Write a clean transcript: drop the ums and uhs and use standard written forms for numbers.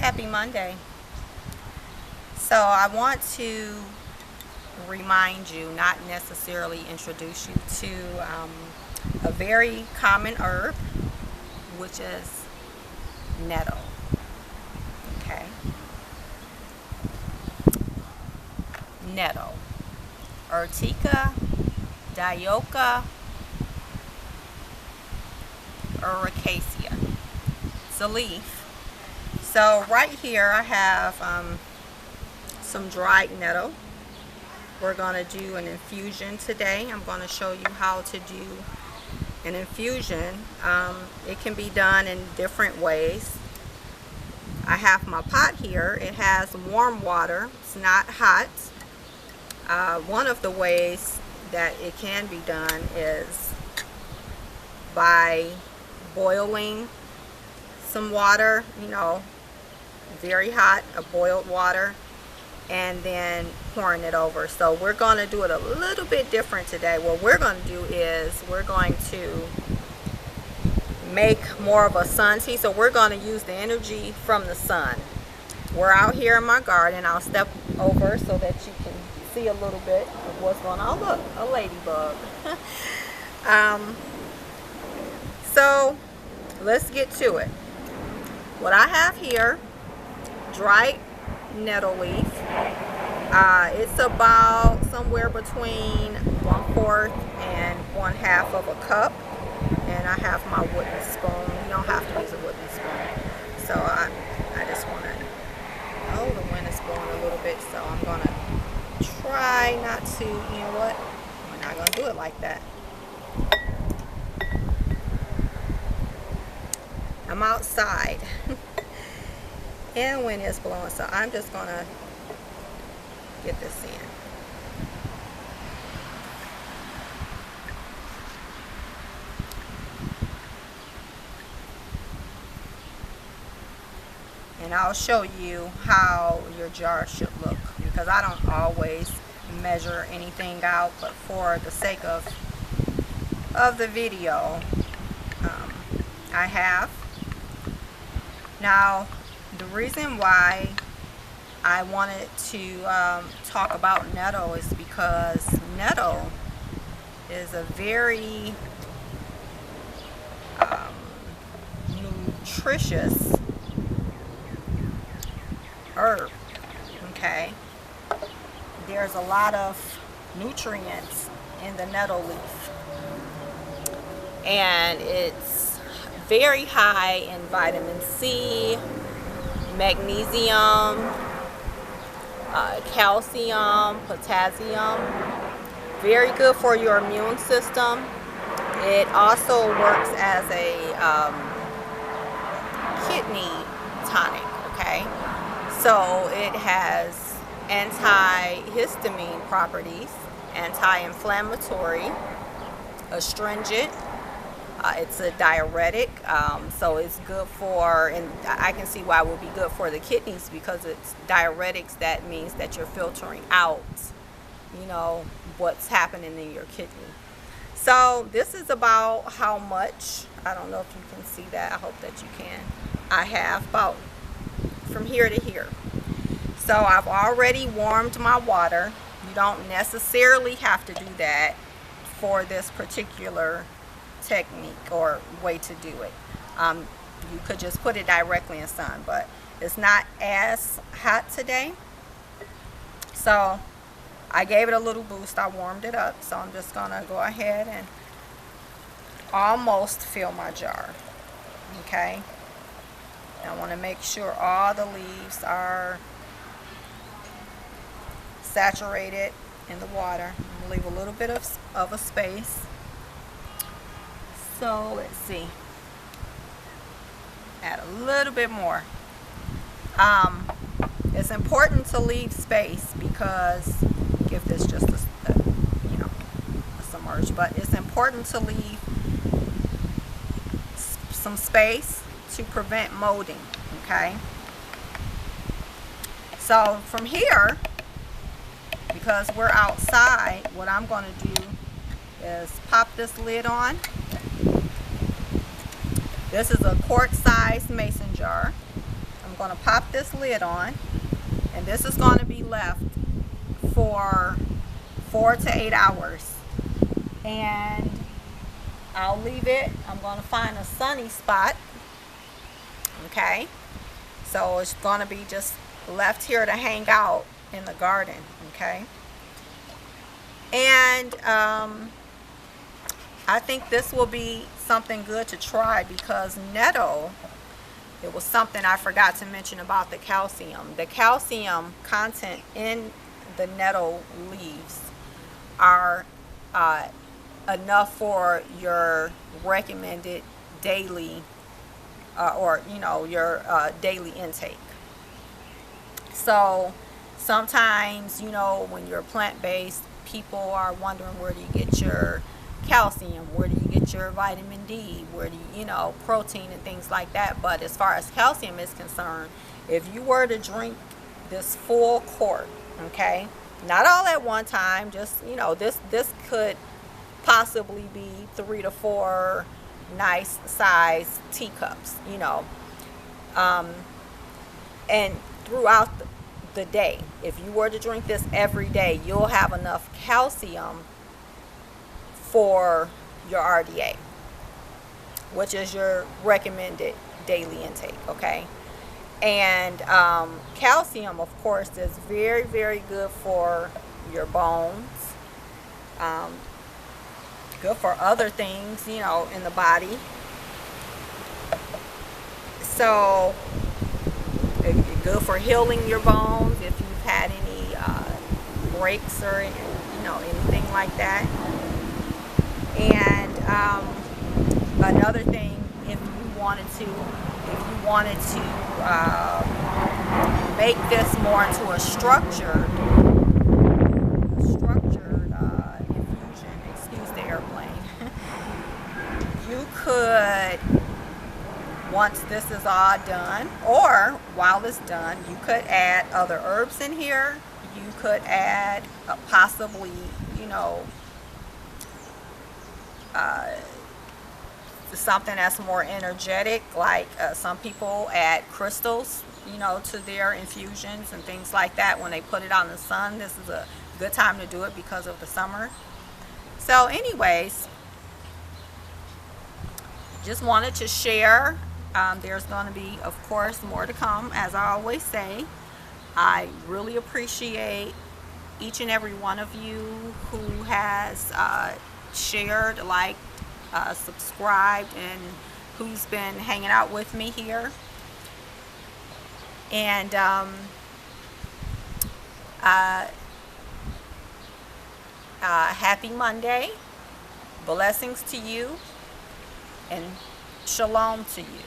Happy Monday. So I want to remind you, not necessarily introduce you to a very common herb, which is nettle. Okay, nettle, Urtica, dioica, Urticaceae. It's a leaf. So right here I have some dried nettle. We're going to do an infusion today. I'm going to show you how to do an infusion. It can be done in different ways. I have my pot here. It has warm water. It's not hot. One of the ways that it can be done is by boiling some water, very hot, boiled water, and then pouring it over. So we're going to do it a little bit different today. What we're going to do is we're going to make more of a sun tea. So we're going to use the energy from the sun. We're out here in my garden. I'll step over so that you can see a little bit of what's going on. Oh, look, a ladybug. So let's get to it. What I have here, dried nettle leaf. It's about somewhere between 1/4 and 1/2 of a cup. And I have my wooden spoon. You don't have to use a wooden spoon. So I just want to, oh, the wind is blowing a little bit. So I'm going to try not to, you know what? We're not going to do it like that. I'm outside and the wind is blowing, so I'm just gonna get this in. And I'll show you how your jar should look, because I don't always measure anything out, but for the sake of the video, I have. Now, the reason why I wanted to talk about nettle is because nettle is a very nutritious herb. Okay, there's a lot of nutrients in the nettle leaf, and it's very high in vitamin C, magnesium, calcium, potassium. Very good for your immune system. It also works as a kidney tonic. Okay, so it has antihistamine properties, anti-inflammatory, astringent. It's a diuretic, so it's good for, and I can see why it would be good for the kidneys, because it's diuretics. That means that you're filtering out, what's happening in your kidney. So this is about how much, I don't know if you can see that, I hope that you can. I have about from here to here. So I've already warmed my water. You don't necessarily have to do that for this particular technique or way to do it. You could just put it directly in sun, but it's not as hot today, so I gave it a little boost. I warmed it up, so I'm just gonna go ahead and almost fill my jar. Okay, I want to make sure all the leaves are saturated in the water. I'm gonna leave a little bit of a space. So let's see, add a little bit more. It's important to leave space, because give this just a submerge, but it's important to leave some space to prevent molding. Okay, so from here, because we're outside, what I'm going to do is pop this lid on. This is a quart-sized mason jar. I'm going to pop this lid on, and this is going to be left for 4 to 8 hours. And I'll leave it. I'm going to find a sunny spot. Okay, so it's going to be just left here to hang out in the garden. Okay, and I think this will be something good to try, because nettle, it was something I forgot to mention about the calcium. The calcium content in the nettle leaves are enough for your recommended daily your daily intake. So sometimes, when you're plant-based, people are wondering, where do you get your calcium, where do you get your vitamin D, where do you, protein and things like that. But as far as calcium is concerned, if you were to drink this full quart, okay, not all at one time, just this could possibly be 3 to 4 nice size teacups, and throughout the day, if you were to drink this every day, you'll have enough calcium for your RDA, which is your recommended daily intake. Okay, and calcium, of course, is very, very good for your bones, good for other things, in the body. So it's good for healing your bones if you've had any breaks or anything like that. And another thing, if you wanted to make this more into a structured infusion, excuse the airplane, you could, once this is all done, or while it's done, you could add other herbs in here. You could add possibly, something that's more energetic, like some people add crystals, to their infusions and things like that when they put it out in the sun. This is a good time to do it because of the summer. So anyways, just wanted to share. There's going to be, of course, more to come, as I always say. I really appreciate each and every one of you who has shared, liked, subscribed, and who's been hanging out with me here. And happy Monday. Blessings to you, and shalom to you.